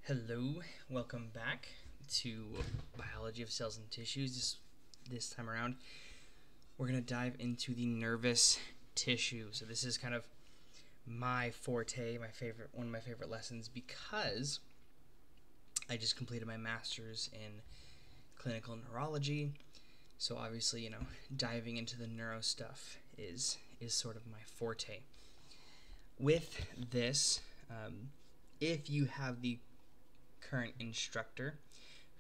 Hello, welcome back to Biology of Cells and Tissues. This time around, we're going to dive into the nervous tissue. So this is kind of my forte, one of my favorite lessons, because I just completed my master's in clinical neurology. So obviously, diving into the neuro stuff is sort of my forte. With this, if you have the current instructor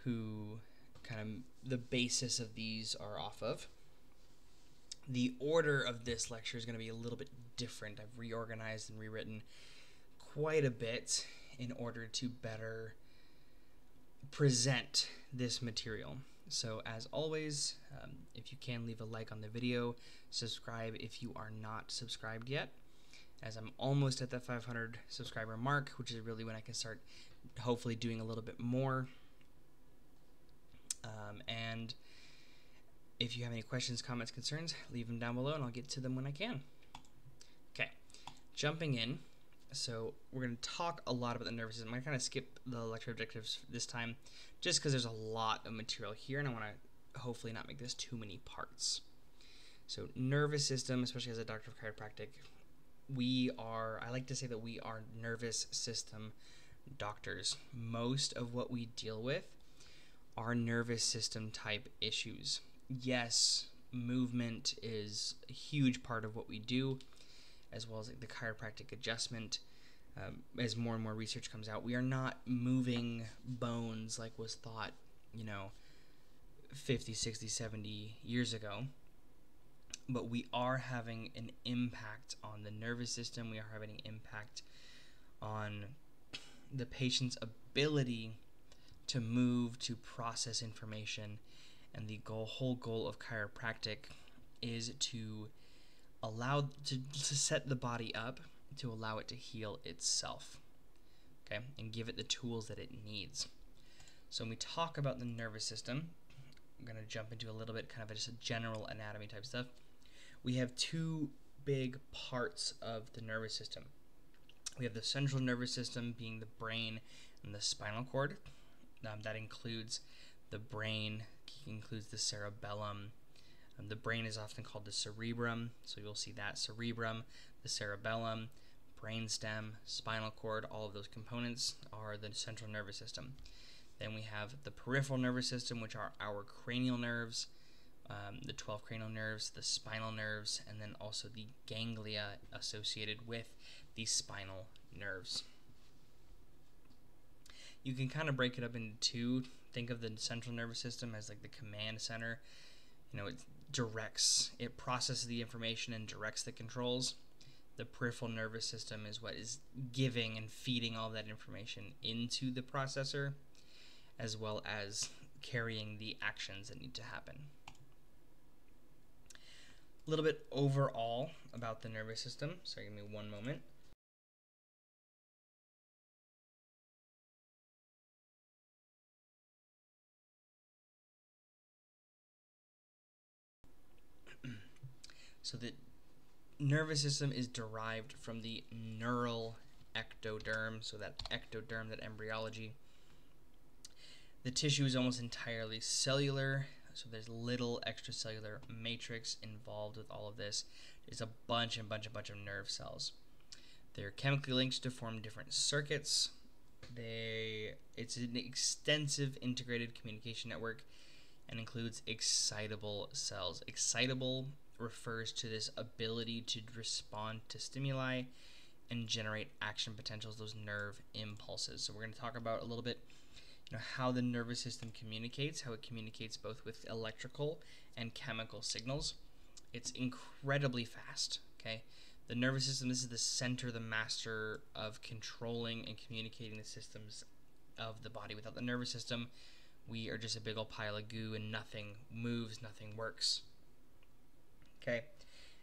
who kind of the basis of these are off of, the order of this lecture is going to be a little bit different. I've reorganized and rewritten quite a bit in order to better present this material. So as always, if you can, leave a like on the video, subscribe if you are not subscribed yet, as I'm almost at that 500 subscriber mark, which is really when I can start hopefully doing a little bit more. And if you have any questions, comments, concerns, leave them down below and I'll get to them when I can. Okay, jumping in. So we're going to talk a lot about the nervous system. I'm going to kind of skip the lecture objectives this time just because there's a lot of material here and I want to hopefully not make this too many parts. So nervous system, especially as a doctor of chiropractic, I like to say that we are nervous system doctors. Most of what we deal with are nervous system type issues. Yes, movement is a huge part of what we do, as well as the chiropractic adjustment. As more and more research comes out, we are not moving bones like was thought, 50, 60, 70 years ago. But we are having an impact on the nervous system. We are having an impact on the patient's ability to move, to process information. And the whole goal of chiropractic is to allow to set the body up to allow it to heal itself, okay, and give it the tools that it needs. So when we talk about the nervous system, I'm going to jump into a little bit kind of just a general anatomy type stuff. We have two big parts of the nervous system. We have the central nervous system, being the brain and the spinal cord. That includes the brain, includes the cerebellum. The brain is often called the cerebrum, so you'll see that cerebrum, the cerebellum, brainstem, spinal cord, all of those components are the central nervous system. Then we have the peripheral nervous system, which are our cranial nerves, the 12 cranial nerves, the spinal nerves, and then also the ganglia associated with the spinal nerves. You can kind of break it up into two. Think of the central nervous system as like the command center. It processes the information and directs the controls. The peripheral nervous system is what is giving and feeding all that information into the processor, as well as carrying the actions that need to happen. A little bit overall about the nervous system. So give me one moment. So the nervous system is derived from the neural ectoderm, so that ectoderm, that embryology. The tissue is almost entirely cellular, so there's little extracellular matrix involved with all of this. There's a bunch of nerve cells. They're chemically linked to form different circuits. It's an extensive integrated communication network and includes excitable cells. Excitable refers to this ability to respond to stimuli and generate action potentials, those nerve impulses. So we're going to talk about a little bit how the nervous system communicates, how it communicates both with electrical and chemical signals. It's incredibly fast, okay? The nervous system, this is the center, the master of controlling and communicating the systems of the body. Without the nervous system, we are just a big old pile of goo and nothing moves, nothing works. Okay,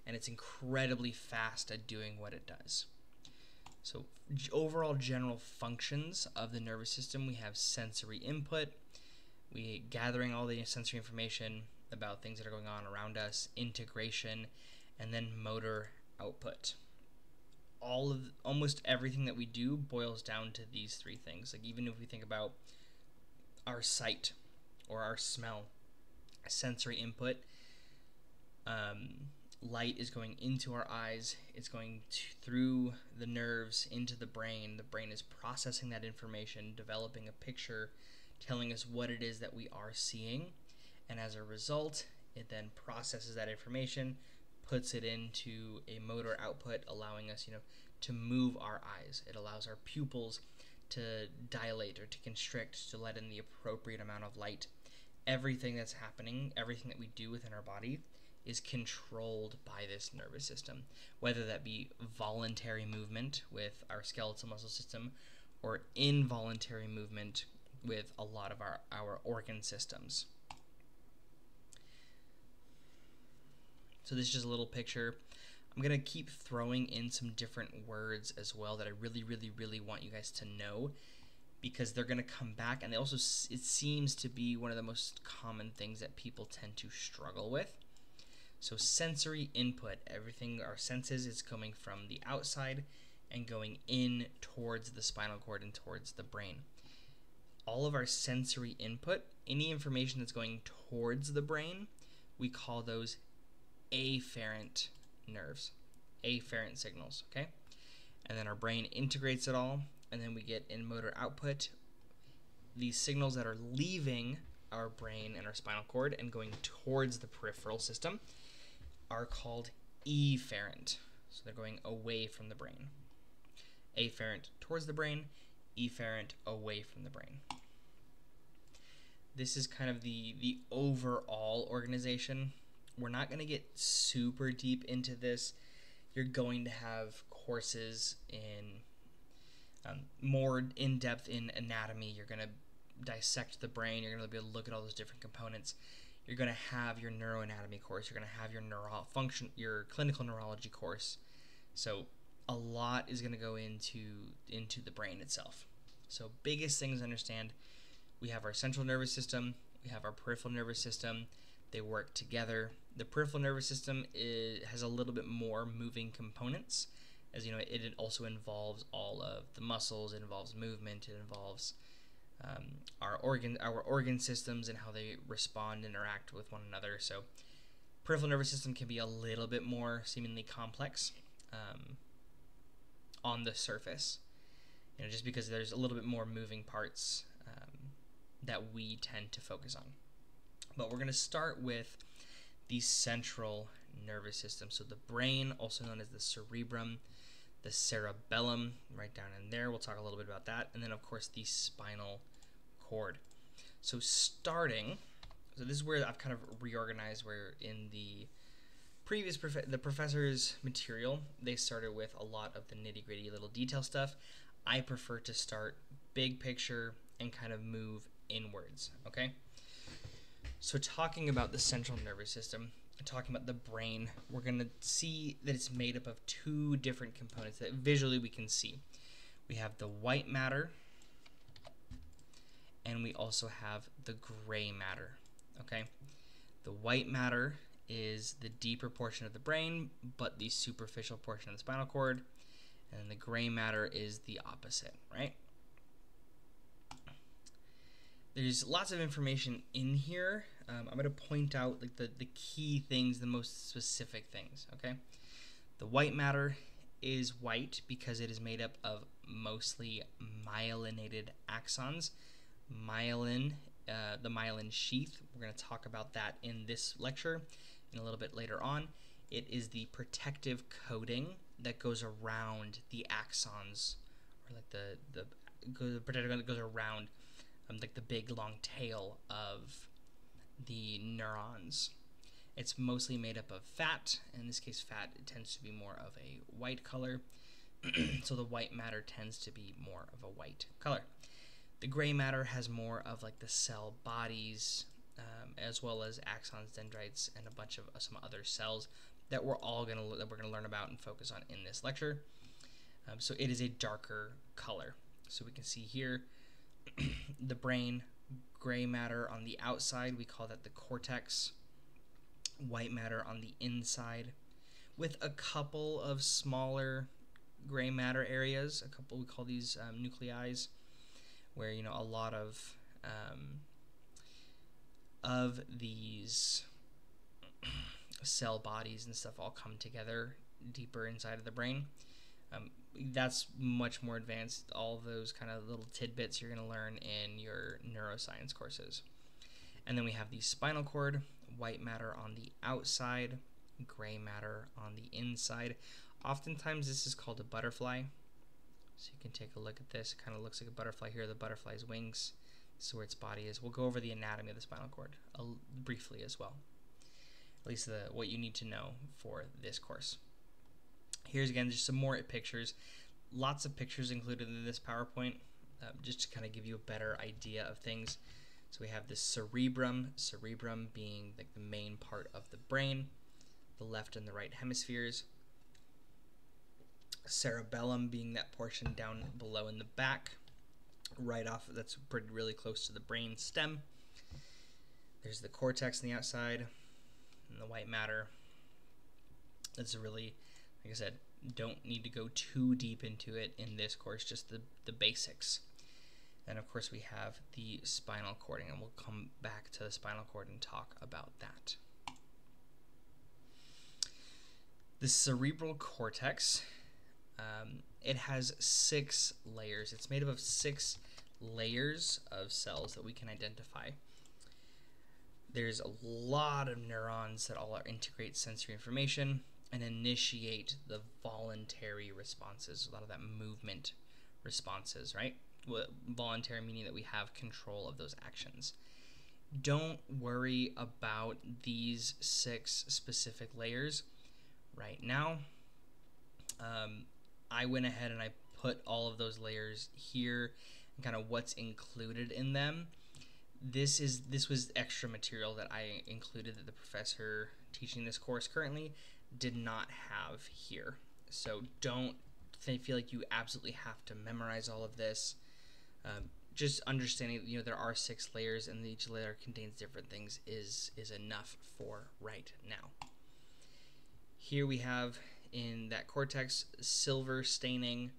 and it's incredibly fast at doing what it does. So overall general functions of the nervous system, we have sensory input, we gathering all the sensory information about things that are going on around us, integration, and then motor output. almost everything that we do boils down to these three things. Like even if we think about our sight or our smell, sensory input, light is going into our eyes, it's going through the nerves into the brain is processing that information, developing a picture, telling us what it is that we are seeing, and as a result it then processes that information, puts it into a motor output, allowing us to move our eyes. It allows our pupils to dilate or to constrict to let in the appropriate amount of light. Everything that's happening, everything that we do within our body is controlled by this nervous system, whether that be voluntary movement with our skeletal muscle system or involuntary movement with a lot of our organ systems. So this is just a little picture. I'm going to keep throwing in some different words as well that I really want you guys to know, because they're going to come back, and they also, it seems to be one of the most common things that people tend to struggle with. So sensory input, everything, our senses, is coming from the outside and going in towards the spinal cord and towards the brain. All of our sensory input, any information that's going towards the brain, we call those afferent nerves, afferent signals, okay? And then our brain integrates it all, and then we get in motor output these signals that are leaving our brain and our spinal cord and going towards the peripheral system are called efferent. So they're going away from the brain. Afferent towards the brain, efferent away from the brain. This is kind of the overall organization. We're not going to get super deep into this. You're going to have courses in more in-depth in anatomy. You're going to dissect the brain. You're going to be able to look at all those different components. You're going to have your neuroanatomy course. You're going to have your clinical neurology course. So a lot is going to go into the brain itself. So biggest things to understand: we have our central nervous system, we have our peripheral nervous system. They work together. The peripheral nervous system has a little bit more moving components, as you know, it also involves all of the muscles, it involves movement, it involves our organ systems and how they respond and interact with one another. So peripheral nervous system can be a little bit more seemingly complex on the surface, just because there's a little bit more moving parts that we tend to focus on. But we're going to start with the central nervous system. So the brain, also known as the cerebrum, the cerebellum, right down in there. We'll talk a little bit about that. And then, of course, the spinal cord. So so this is where I've kind of reorganized, where in the previous the professor's material, they started with a lot of the nitty-gritty little detail stuff. I prefer to start big picture and kind of move inwards, okay? So talking about the central nervous system, talking about the brain, we're going to see that it's made up of two different components that visually we can see. We have the white matter, and we also have the gray matter, okay? The white matter is the deeper portion of the brain, but the superficial portion of the spinal cord, and then the gray matter is the opposite, right? There's lots of information in here. I'm going to point out like the key things, the most specific things, okay? The white matter is white because it is made up of mostly myelinated axons. Myelin, the myelin sheath, we're going to talk about that in this lecture and a little bit later on. It is the protective coating that goes around the axons, or like the protective coating that goes around like the big long tail of the neurons. It's mostly made up of fat. In this case, fat, it tends to be more of a white color. So the white matter tends to be more of a white color. The gray matter has more of like the cell bodies, as well as axons, dendrites, and a bunch of some other cells that we're gonna learn about and focus on in this lecture. So it is a darker color. So we can see here the brain, gray matter on the outside, we call that the cortex. White matter on the inside, with a couple of smaller gray matter areas. A couple, we call these nuclei, where a lot of these cell bodies and stuff all come together deeper inside of the brain. That's much more advanced. All those kind of little tidbits you're going to learn in your neuroscience courses. And then we have the spinal cord, white matter on the outside, gray matter on the inside. Oftentimes this is called a butterfly. So you can take a look at this. It kind of looks like a butterfly here, the butterfly's wings. This is where its body is. We'll go over the anatomy of the spinal cord briefly as well. At least what you need to know for this course. Here's again just some more pictures. Lots of pictures included in this PowerPoint, just to kind of give you a better idea of things. So we have the cerebrum being like the main part of the brain, the left and the right hemispheres. Cerebellum being that portion down below in the back, right off, that's really close to the brain stem. There's the cortex on the outside, and the white matter. That's really, like I said, don't need to go too deep into it in this course, just the basics. And of course we have the spinal cord, and we'll come back to the spinal cord and talk about that. The cerebral cortex, it has 6 layers. It's made up of 6 layers of cells that we can identify. There's a lot of neurons that all integrate sensory information and initiate the voluntary responses, a lot of that movement responses, right? Voluntary meaning that we have control of those actions. Don't worry about these 6 specific layers right now. I went ahead and I put all of those layers here and kind of what's included in them. This was extra material that I included that the professor teaching this course currently did not have here. So don't feel like you absolutely have to memorize all of this. Just understanding there are 6 layers and each layer contains different things is enough for right now. Here we have in that cortex silver staining.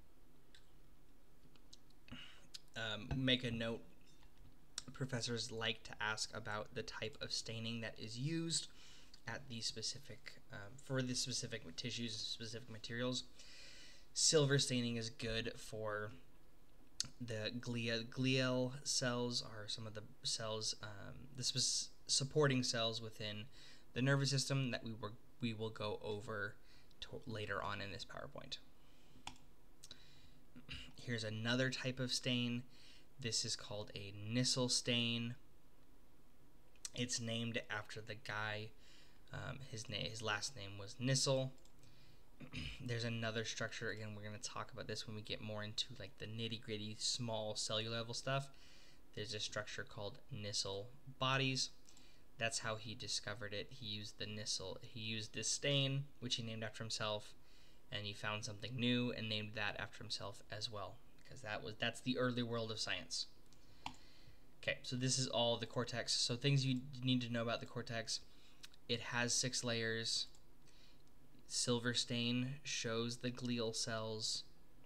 Make a note, professors like to ask about the type of staining that is used at the specific for the specific tissues, specific materials. Silver staining is good for the glial cells, are some of the cells, supporting cells within the nervous system that we will go over later on in this PowerPoint. Here's another type of stain. This is called a Nissl stain. It's named after the guy. His last name was Nissl. There's another structure, again, we're going to talk about this when we get more into like the nitty-gritty small cellular level stuff. There's a structure called Nissl bodies. That's how he discovered it. He used the Nissl. He used this stain, which he named after himself, and he found something new and named that after himself as well, because that's the early world of science. Okay, so this is all the cortex. So things you need to know about the cortex. It has 6 layers. Silver stain shows the glial cells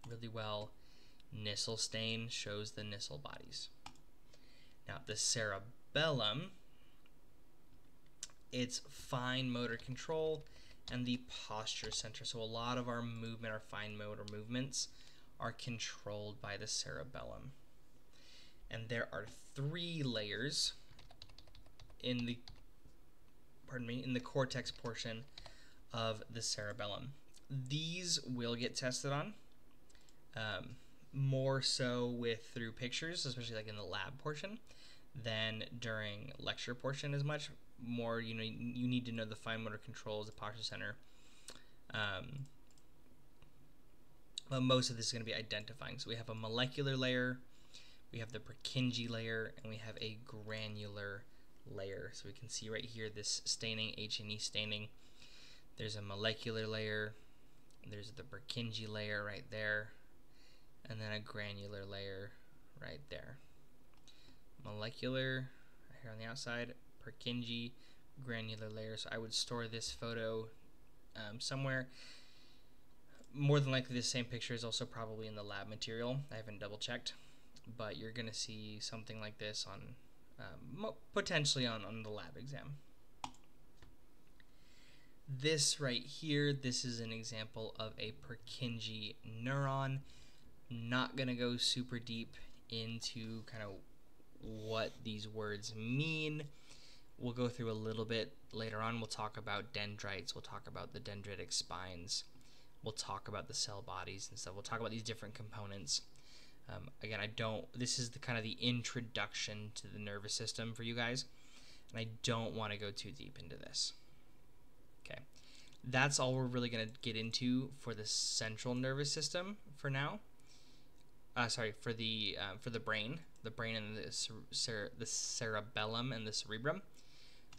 really well. Nissl stain shows the Nissl bodies. Now the cerebellum, it's fine motor control and the posture center. So a lot of our movement, our fine motor movements, are controlled by the cerebellum. And there are 3 layers in the cortex portion of the cerebellum. These will get tested on, more so through pictures, especially like in the lab portion, than during lecture portion as much. More, you need to know the fine motor controls, the posture center. But most of this is going to be identifying. So we have a molecular layer, we have the Purkinje layer, and we have a granular layer. So we can see right here this staining, H&E staining. There's a molecular layer, there's the Purkinje layer right there, and then a granular layer right there. Molecular here on the outside, Purkinje, granular layer. So I would store this photo somewhere. more than likely the same picture is also probably in the lab material. I haven't double checked, but you're going to see something like this on potentially on the lab exam. This right here, this is an example of a Purkinje neuron. Not going to go super deep into kind of what these words mean. We'll go through a little bit later on. We'll talk about dendrites. We'll talk about the dendritic spines. We'll talk about the cell bodies and stuff. We'll talk about these different components. Again, this is the kind of the introduction to the nervous system for you guys, and I don't want to go too deep into this. Okay, that's all we're really going to get into for the central nervous system for now. For the brain and the cerebellum and the cerebrum.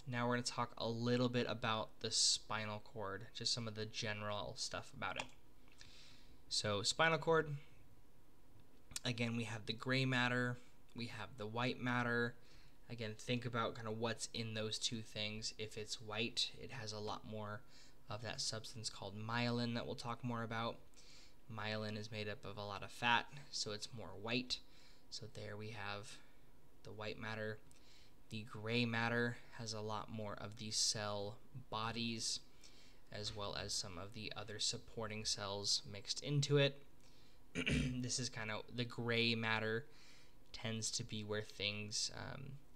Now we're going to talk a little bit about the spinal cord, just some of the general stuff about it. So spinal cord, again, we have the gray matter, we have the white matter. Again, think about kind of what's in those two things. If it's white, it has a lot more of that substance called myelin that we'll talk more about. Myelin is made up of a lot of fat, so it's more white. So there we have the white matter. The gray matter has a lot more of the cell bodies, as well as some of the other supporting cells mixed into it. This is kind of the gray matter tends to be where things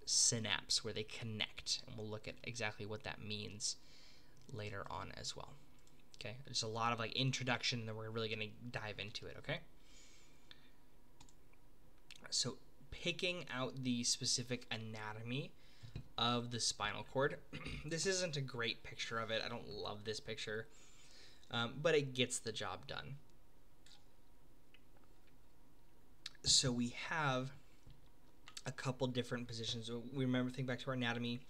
synapse, where they connect, and we'll look at exactly what that means later on as well. Okay, there's a lot of like introduction, and then we're really going to dive into it. Okay, so picking out the specific anatomy of the spinal cord. This isn't a great picture of it. I don't love this picture, but it gets the job done. So we have a couple different positions. We remember, think back to our anatomy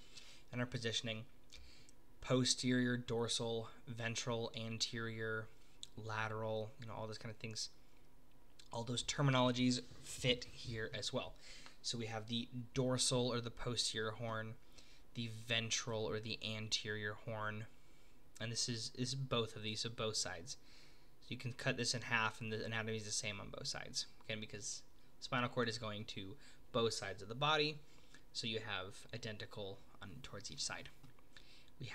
and our positioning. Posterior, dorsal, ventral, anterior, lateral, all those kind of things. All those terminologies fit here as well. So we have the dorsal or the posterior horn, the ventral or the anterior horn, and this is both of these, so both sides. So you can cut this in half, and the anatomy is the same on both sides. Again, because spinal cord is going to both sides of the body, so you have identical towards each side. We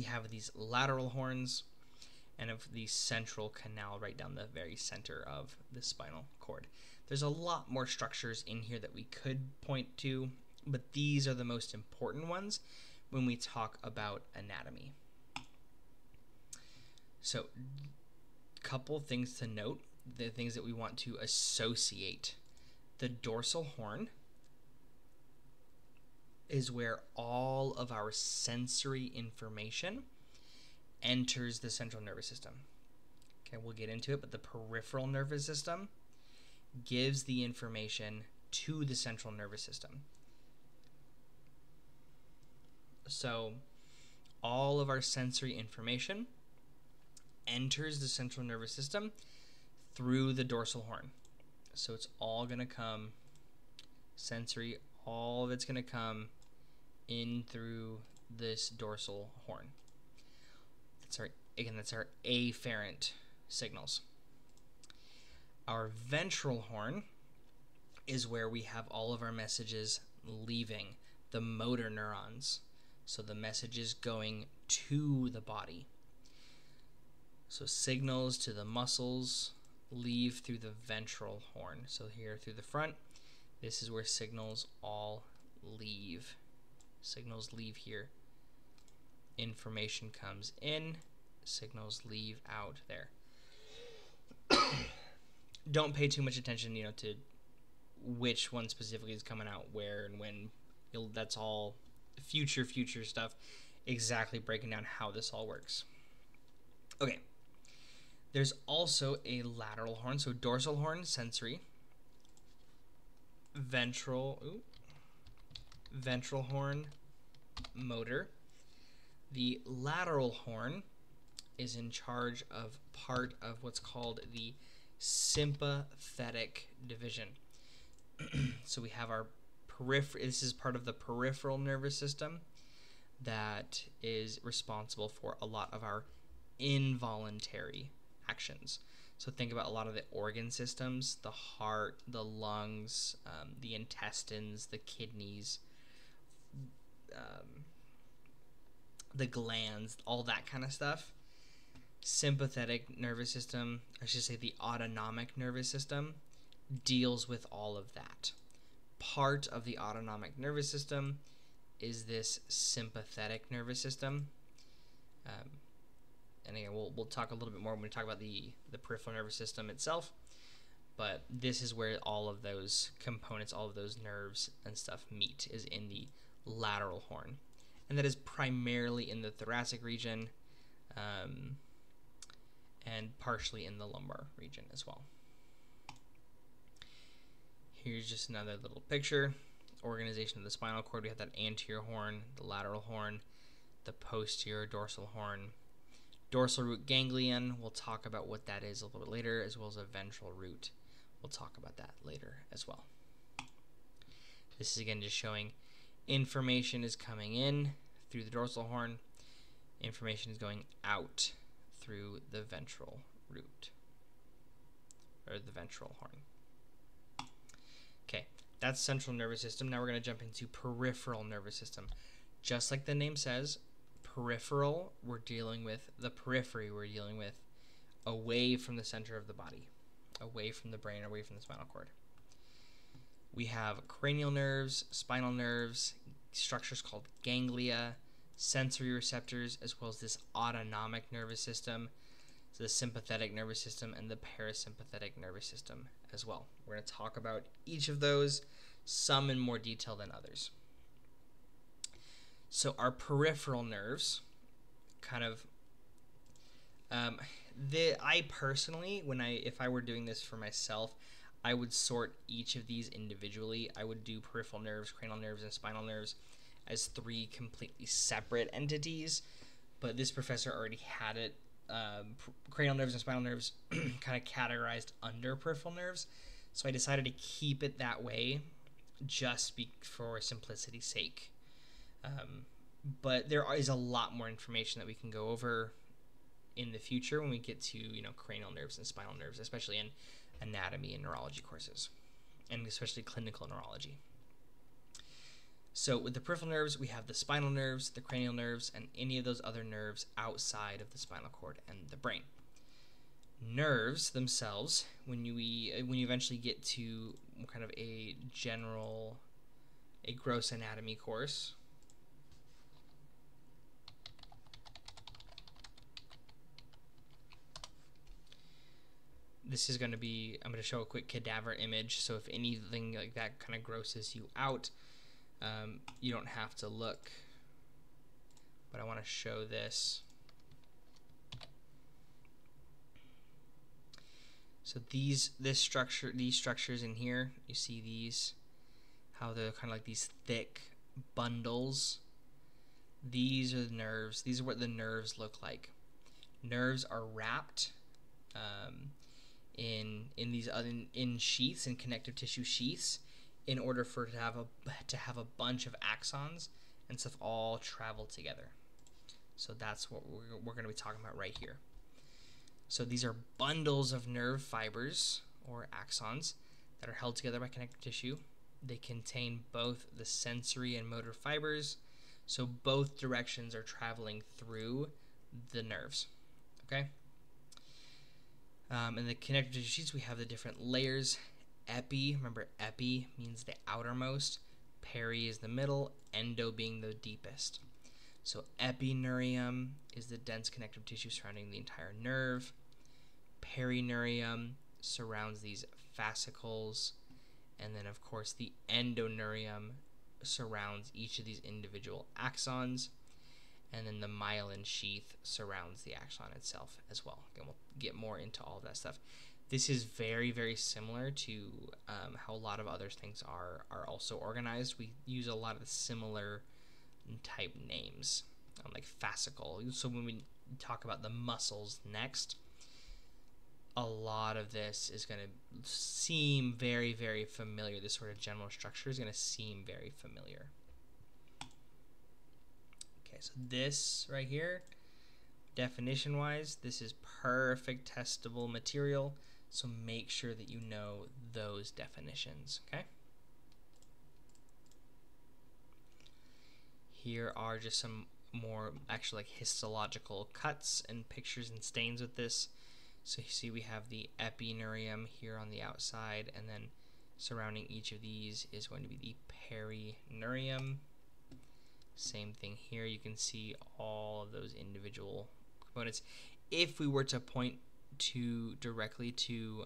have these lateral horns and of the central canal right down the very center of the spinal cord. There's a lot more structures in here that we could point to, but these are the most important ones when we talk about anatomy. So, a couple things to note, the things that we want to associate. The dorsal horn is where all of our sensory information enters the central nervous system. Okay, we'll get into it, but the peripheral nervous system gives the information to the central nervous system. So all of our sensory information enters the central nervous system through the dorsal horn. So it's all going to come sensory, all of it's going to come in through this dorsal horn. That's our afferent signals. Our ventral horn is where we have all of our messages leaving the motor neurons. So the message is going to the body. So signals to the muscles leave through the ventral horn. So here through the front, this is where signals all leave. Signals leave here. Information comes in, signals leave out there. Don't pay too much attention, to which one specifically is coming out where and when. That's all future stuff, exactly breaking down how this all works. Okay. There's also a lateral horn, so dorsal horn, sensory. Ventral horn, motor. The lateral horn is in charge of part of what's called the sympathetic division. So we have our this is part of the peripheral nervous system that is responsible for a lot of our involuntary actions. So think about a lot of the organ systems, the heart, the lungs, the intestines, the kidneys, the glands, all that kind of stuff. Sympathetic nervous system, I should say the autonomic nervous system, deals with all of that. Part of the autonomic nervous system is this sympathetic nervous system. And again, we'll talk a little bit more when we talk about the peripheral nervous system itself. But this is where all of those components, all of those nerves and stuff meet, is in the lateral horn. And that is primarily in the thoracic region, and partially in the lumbar region as well. Here's just another little picture. Organization of the spinal cord. We have that anterior horn, the lateral horn, the posterior dorsal horn. Dorsal root ganglion, we'll talk about what that is a little bit later, as well as a ventral root. We'll talk about that later as well. This is again just showing information is coming in through the dorsal horn. Information is going out through the ventral root, or the ventral horn. Okay, that's central nervous system. Now we're going to jump into peripheral nervous system. Just like the name says, peripheral, we're dealing with the periphery, we're dealing with away from the center of the body, away from the brain, away from the spinal cord. We have cranial nerves, spinal nerves, structures called ganglia, sensory receptors, as well as this autonomic nervous system, so the sympathetic nervous system, and the parasympathetic nervous system as well. We're going to talk about each of those, some in more detail than others. So our peripheral nerves, kind of, I personally, if I were doing this for myself, I would sort each of these individually. I would do peripheral nerves, cranial nerves, and spinal nerves as 3 completely separate entities, but this professor already had it, cranial nerves and spinal nerves kind of categorized under peripheral nerves, so I decided to keep it that way just for simplicity's sake. But there is a lot more information that we can go over in the future when we get to cranial nerves and spinal nerves, especially in anatomy and neurology courses, and especially clinical neurology. So with the peripheral nerves, we have the spinal nerves, the cranial nerves, and any of those other nerves outside of the spinal cord and the brain. Nerves themselves, when you eventually get to kind of a gross anatomy course, this is going to be, I'm going to show a quick cadaver image, so if anything like that kind of grosses you out, you don't have to look, but I want to show this. So these structures in here, you see these, how they're kind of like these thick bundles. These are the nerves. These are what the nerves look like. Nerves are wrapped in sheaths, in connective tissue sheaths, in order for it to have a bunch of axons and stuff all travel together. So that's what we're going to be talking about right here. So these are bundles of nerve fibers or axons that are held together by connective tissue. They contain both the sensory and motor fibers, so both directions are traveling through the nerves. Okay. In the connective tissue sheets, we have the different layers. Epi, remember epi means the outermost, peri is the middle, endo being the deepest. So epineurium is the dense connective tissue surrounding the entire nerve. Perineurium surrounds these fascicles, and then of course the endoneurium surrounds each of these individual axons, and then the myelin sheath surrounds the axon itself as well. Again, we'll get more into all of that stuff. This is very, very similar to how a lot of other things are also organized. We use a lot of similar type names, like fascicle. So when we talk about the muscles next, a lot of this is going to seem very, very familiar. This sort of general structure is going to seem very familiar. Okay, so this right here, Definition-wise, this is perfect testable material, so make sure that you know those definitions, okay? Here are just some more actually like histological cuts and pictures and stains with this. So you see we have the epineurium here on the outside, and then surrounding each of these is going to be the perineurium. Same thing here, you can see all of those individual components. If we were to point to directly to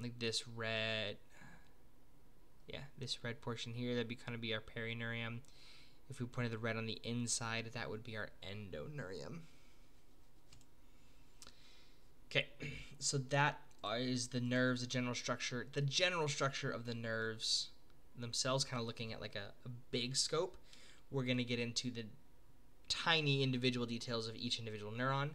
like this red, this red portion here, that'd be kind of be our perineurium. If we pointed the red on the inside, that would be our endoneurium. Okay, so that is the nerves, the general structure. The general structure of the nerves themselves, kind of looking at like a big scope. We're going to get into the tiny individual details of each individual neuron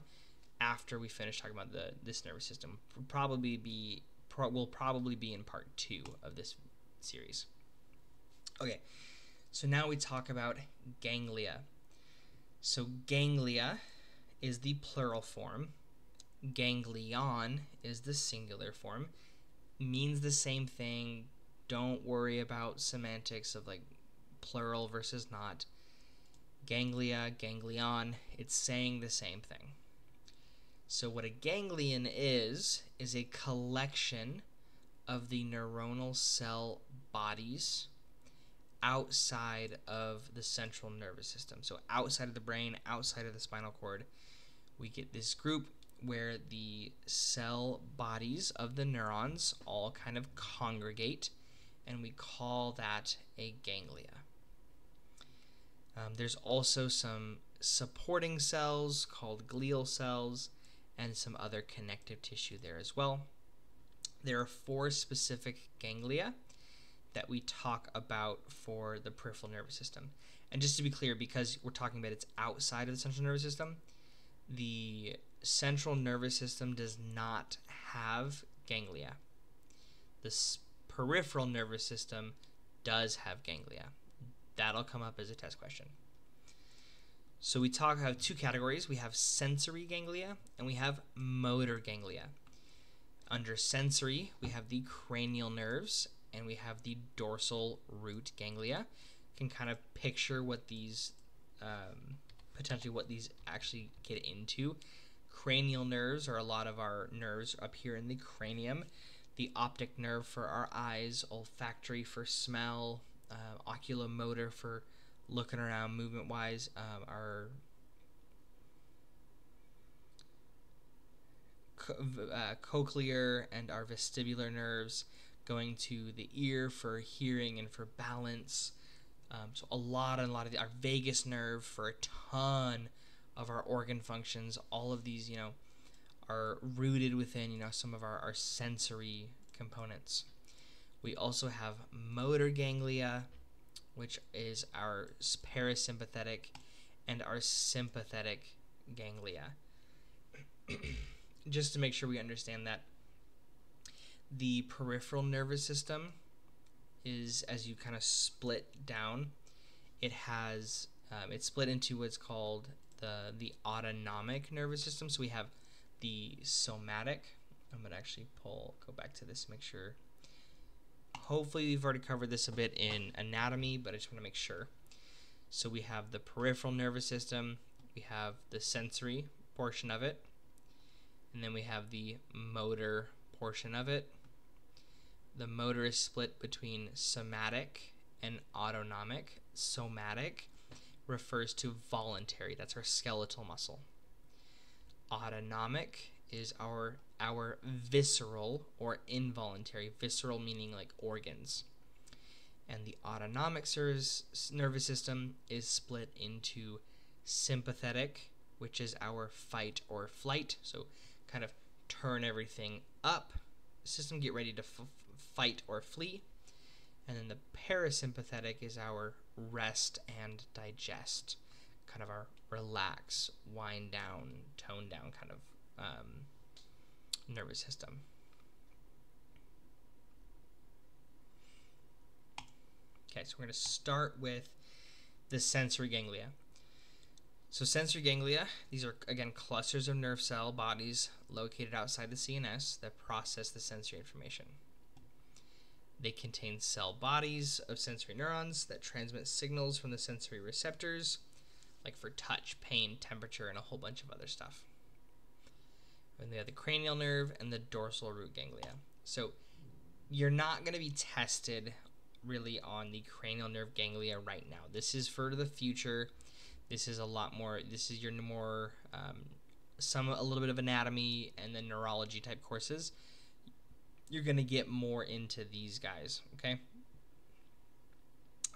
after we finish talking about this nervous system. Will probably be in part 2 of this series. Okay, so now we talk about ganglia. So ganglia is the plural form. Ganglion is the singular form. Means the same thing. Don't worry about semantics of like plural versus not. Ganglia, ganglion, it's saying the same thing. So what a ganglion is a collection of the neuronal cell bodies outside of the central nervous system. So outside of the brain, outside of the spinal cord, we get this group where the cell bodies of the neurons all kind of congregate, and we call that a ganglia. There's also some supporting cells called glial cells and some other connective tissue there as well. There are 4 specific ganglia that we talk about for the peripheral nervous system. And just to be clear, because we're talking about it's outside of the central nervous system, the central nervous system does not have ganglia. The peripheral nervous system does have ganglia. That'll come up as a test question. So we have 2 categories. We have sensory ganglia and we have motor ganglia. Under sensory, we have the cranial nerves and we have the dorsal root ganglia. You can kind of picture what these potentially what these actually get into. Cranial nerves are a lot of our nerves up here in the cranium. The optic nerve for our eyes, olfactory for smell, oculomotor for looking around movement-wise, our cochlear and our vestibular nerves going to the ear for hearing and for balance. So a lot of our vagus nerve for a ton of our organ functions. All of these, are rooted within, some of our sensory components. We also have motor ganglia, which is our parasympathetic and our sympathetic ganglia. Just to make sure we understand that the peripheral nervous system is, as you kind of split down, it's split into what's called the autonomic nervous system. So we have the somatic. I'm going to actually go back to this to make sure. Hopefully we've already covered this a bit in anatomy, but I just want to make sure. So we have the peripheral nervous system, we have the sensory portion of it, and then we have the motor portion of it. The motor is split between somatic and autonomic. Somatic refers to voluntary, that's our skeletal muscle. Autonomic is our visceral or involuntary, visceral meaning like organs. And the autonomic nervous system is split into sympathetic, which is our fight or flight, so kind of turn everything up, system get ready to fight or flee. And then the parasympathetic is our rest and digest, kind of our relax, wind down, tone down kind of nervous system. Okay, so we're going to start with the sensory ganglia. So sensory ganglia, these are, again, clusters of nerve cell bodies located outside the CNS that process the sensory information. They contain cell bodies of sensory neurons that transmit signals from the sensory receptors, like for touch, pain, temperature, and a whole bunch of other stuff. And they have the cranial nerve and the dorsal root ganglia. So you're not going to be tested really on the cranial nerve ganglia right now. This is for the future. This is a lot more, this is your more, a little bit of anatomy and then neurology type courses. You're going to get more into these guys, okay?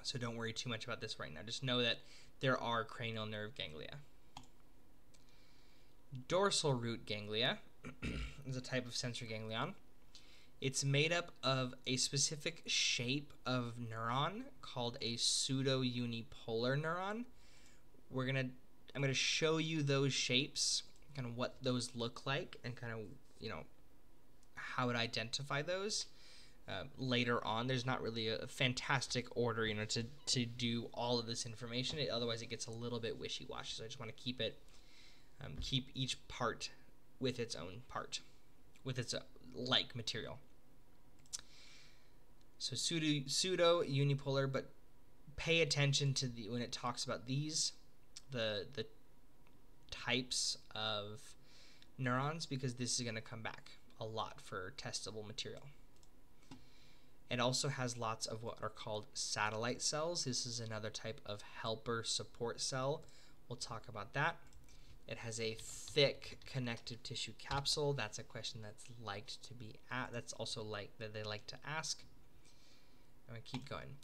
So don't worry too much about this right now. Just know that there are cranial nerve ganglia. Dorsal root ganglia is a type of sensory ganglion. It's made up of a specific shape of neuron called a pseudo-unipolar neuron. I'm gonna show you those shapes, kind of what those look like, and kind of, you know, how to identify those later on. There's not really a fantastic order, you know, to do all of this information. Otherwise, it gets a little bit wishy-washy. So I just want to keep it, keep each part with its own part, with its like material. So pseudo unipolar, but pay attention to when it talks about these, the types of neurons, because this is going to come back a lot for testable material. It also has lots of what are called satellite cells. This is another type of helper support cell. We'll talk about that. It has a thick connective tissue capsule. That's a question that's liked to be that's also that they like to ask. I'm going to keep going.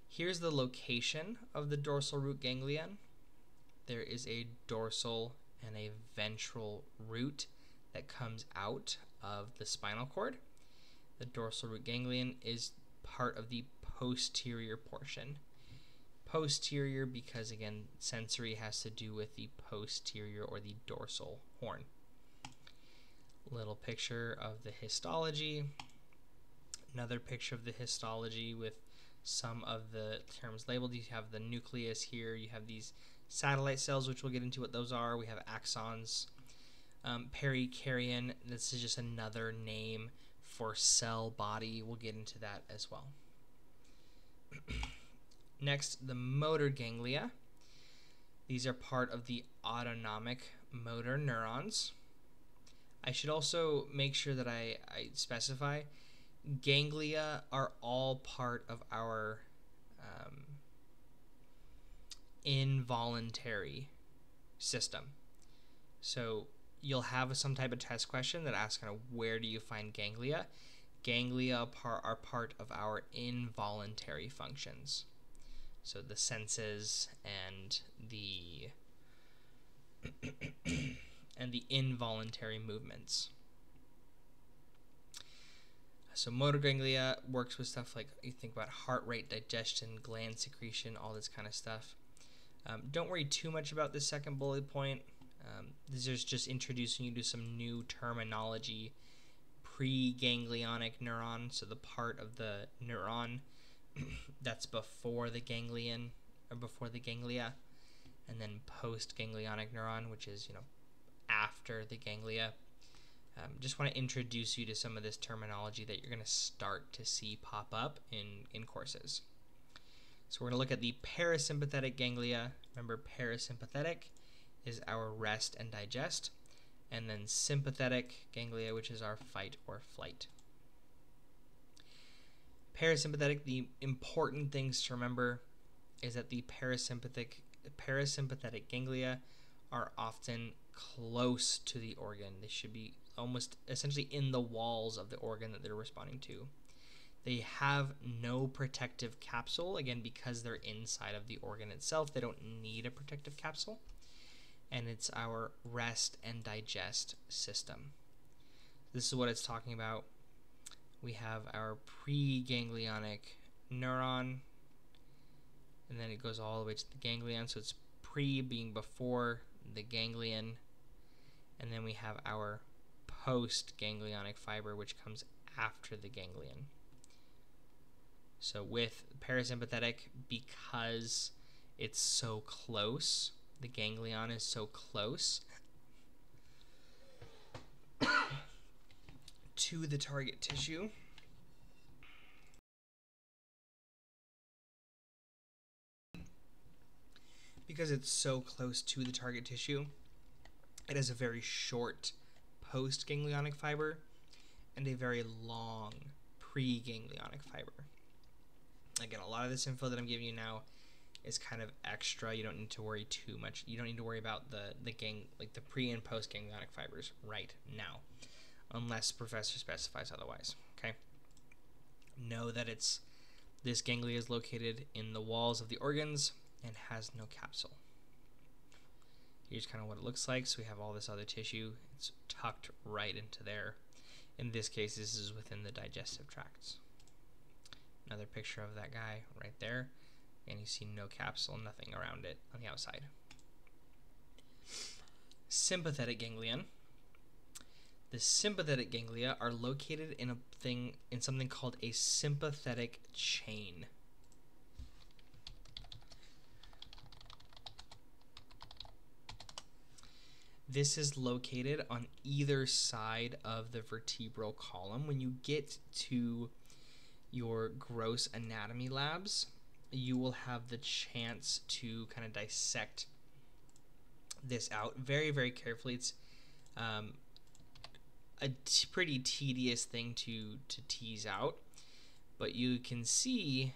Here's the location of the dorsal root ganglion. There is a dorsal and a ventral root that comes out of the spinal cord. The dorsal root ganglion is part of the posterior portion. Posterior because, again, sensory has to do with the posterior or the dorsal horn. Little picture of the histology. Another picture of the histology with some of the terms labeled. You have the nucleus here. You have these satellite cells, which we'll get into what those are. We have axons. Perikaryon, this is just another name for cell body. We'll get into that as well. Next, the motor ganglia. These are part of the autonomic motor neurons. I should also make sure that I specify ganglia are all part of our involuntary system. So you'll have some type of test question that asks kind of where do you find ganglia. Ganglia are part of our involuntary functions. So the senses and the and the involuntary movements. So motor ganglia works with stuff like, you think about heart rate, digestion, gland secretion, all this kind of stuff. Don't worry too much about this second bullet point. This is just introducing you to some new terminology. Preganglionic neuron, so the part of the neuron that's before the ganglion or before the ganglia, and then postganglionic neuron, which is, you know, after the ganglia. Just want to introduce you to some of this terminology that you're going to start to see pop up in courses. So we're going to look at the parasympathetic ganglia. Remember, parasympathetic is our rest and digest, and then sympathetic ganglia, which is our fight or flight. Parasympathetic, the important things to remember is that the parasympathetic ganglia are often close to the organ. They should be almost essentially in the walls of the organ that they're responding to. They have no protective capsule, again, because they're inside of the organ itself. They don't need a protective capsule. And it's our rest and digest system. This is what it's talking about. We have our preganglionic neuron, and then it goes all the way to the ganglion. So it's pre being before the ganglion, and then we have our postganglionic fiber, which comes after the ganglion. So with parasympathetic, because it's so close, the ganglion is so close to the target tissue. Because it's so close to the target tissue, it has a very short post-ganglionic fiber and a very long pre-ganglionic fiber. Again, a lot of this info that I'm giving you now is kind of extra. You don't need to worry too much. You don't need to worry about the pre and post ganglionic fibers right now, unless professor specifies otherwise. Okay. Know that this ganglia is located in the walls of the organs and has no capsule. Here's kind of what it looks like. So we have all this other tissue. It's tucked right into there. In this case, this is within the digestive tracts. Another picture of that guy right there. And you see no capsule, nothing around it on the outside. Sympathetic ganglion. The sympathetic ganglia are located in something called a sympathetic chain. This is located on either side of the vertebral column. When you get to your gross anatomy labs, you will have the chance to kind of dissect this out very, very carefully. It's a pretty tedious thing to tease out, but you can see,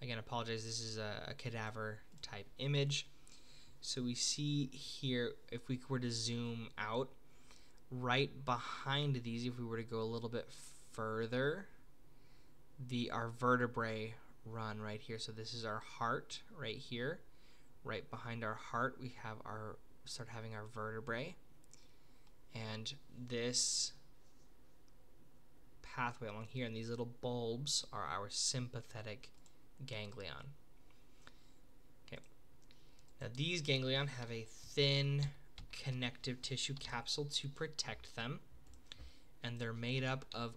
again, apologize, this is a cadaver type image. So we see here, if we were to zoom out, right behind these, if we were to go a little bit further, our vertebrae run right here. So this is our heart right here. Right behind our heart, we have start having our vertebrae. And this pathway along here, and these little bulbs are our sympathetic ganglion. Okay. Now these ganglion have a thin connective tissue capsule to protect them, and they're made up of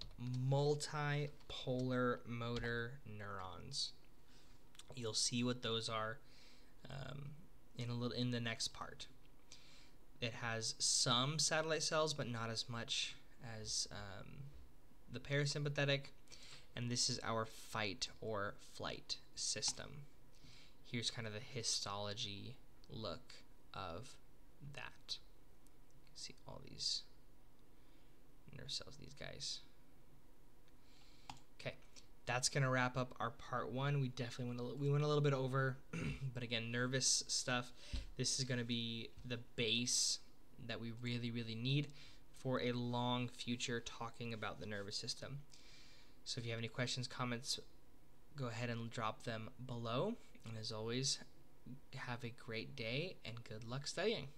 multipolar motor neurons. You'll see what those are in the next part. It has some satellite cells, but not as much as the parasympathetic, and this is our fight or flight system. Here's kind of the histology look of that. See all these nerve cells, these guys. Okay, that's gonna wrap up our part one. We definitely went a little bit over, but again, nervous stuff. This is gonna be the base that we really, really need for a long future talking about the nervous system. So if you have any questions, comments, go ahead and drop them below. And as always, have a great day and good luck studying.